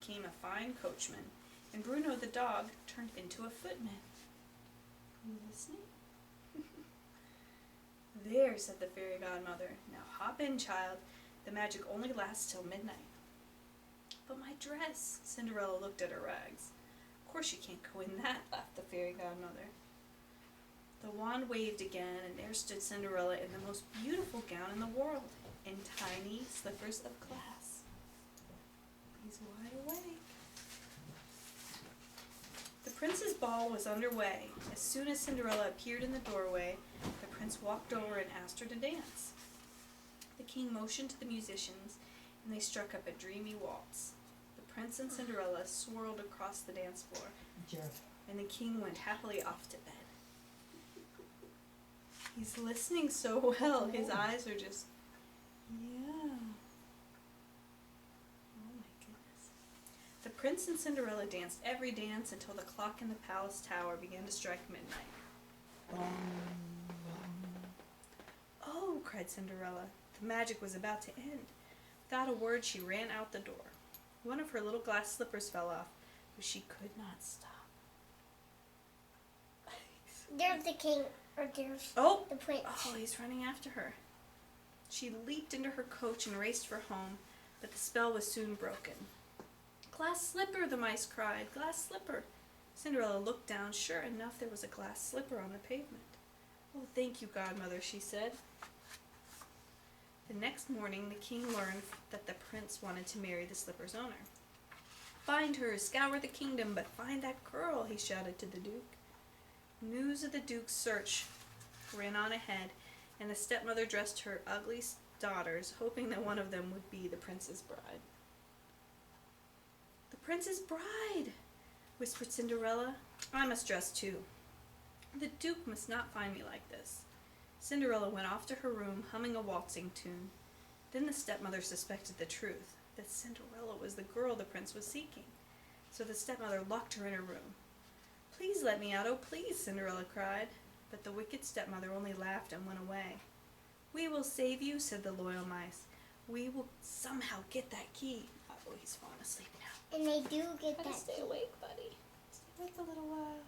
became a fine coachman, and Bruno the dog turned into a footman. Are you listening? There, said the fairy godmother. Now hop in, child. The magic only lasts till midnight. But my dress, Cinderella looked at her rags. Of course you can't go in that, laughed the fairy godmother. The wand waved again, and there stood Cinderella in the most beautiful gown in the world, in tiny slippers of glass. He's wide awake. The prince's ball was underway. As soon as Cinderella appeared in the doorway, the prince walked over and asked her to dance. The king motioned to the musicians, and they struck up a dreamy waltz. The prince and Cinderella swirled across the dance floor, and the king went happily off to bed. He's listening so well. His eyes are just, yeah. Oh my goodness. The prince and Cinderella danced every dance until the clock in the palace tower began to strike midnight. Oh, cried Cinderella. The magic was about to end. Without a word, she ran out the door. One of her little glass slippers fell off, but she could not stop. There's the king, or there's the prince. Oh, he's running after her. She leaped into her coach and raced for home, but the spell was soon broken. Glass slipper, the mice cried, glass slipper. Cinderella looked down. Sure enough, there was a glass slipper on the pavement. Oh, thank you, godmother, she said. The next morning, the king learned that the prince wanted to marry the slipper's owner. Find her, scour the kingdom, but find that girl, he shouted to the duke. News of the duke's search ran on ahead, and the stepmother dressed her ugly daughters, hoping that one of them would be the prince's bride. The prince's bride, whispered Cinderella. I must dress too. The duke must not find me like this. Cinderella went off to her room, humming a waltzing tune. Then the stepmother suspected the truth, that Cinderella was the girl the prince was seeking. So the stepmother locked her in her room. Please let me out, oh please, Cinderella cried. But the wicked stepmother only laughed and went away. We will save you, said the loyal mice. We will somehow get that key. Oh, he's falling asleep now. And they do get that Stay key. awake, buddy. Stay awake a little while.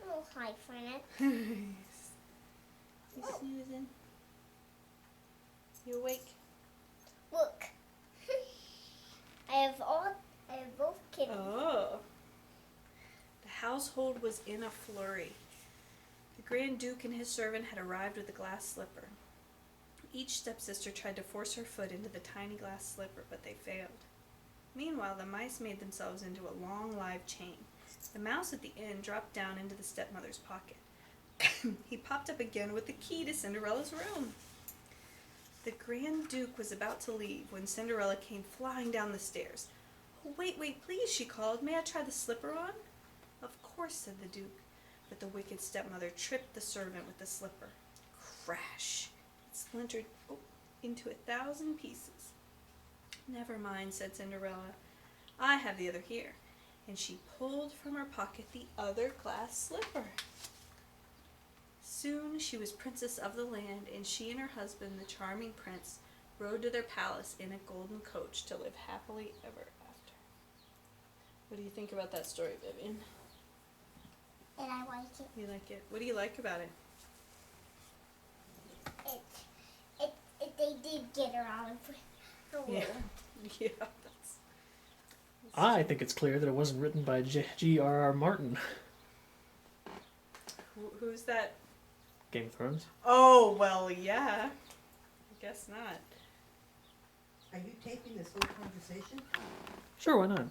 Oh, hi, Frank. You snoozing? You awake? Look. I have both kittens. Oh. The household was in a flurry. The Grand Duke and his servant had arrived with a glass slipper. Each stepsister tried to force her foot into the tiny glass slipper, but they failed. Meanwhile, the mice made themselves into a long live chain. The mouse at the end dropped down into the stepmother's pocket. He popped up again with the key to Cinderella's room. The Grand Duke was about to leave when Cinderella came flying down the stairs. Oh, wait, please, she called. May I try the slipper on? Of course, said the Duke, but the wicked stepmother tripped the servant with the slipper. Crash! It splintered into 1,000 pieces. Never mind, said Cinderella. I have the other here. And she pulled from her pocket the other glass slipper. Soon she was princess of the land, and she and her husband, the charming prince, rode to their palace in a golden coach to live happily ever after. What do you think about that story, Vivian? And I like it. You like it? What do you like about it? They did get her out of her room. Yeah. I think it's clear that it wasn't written by G.R.R. Martin. Who's that? Game of Thrones. Oh, well, yeah. I guess not. Are you taping this whole conversation? Sure, why not?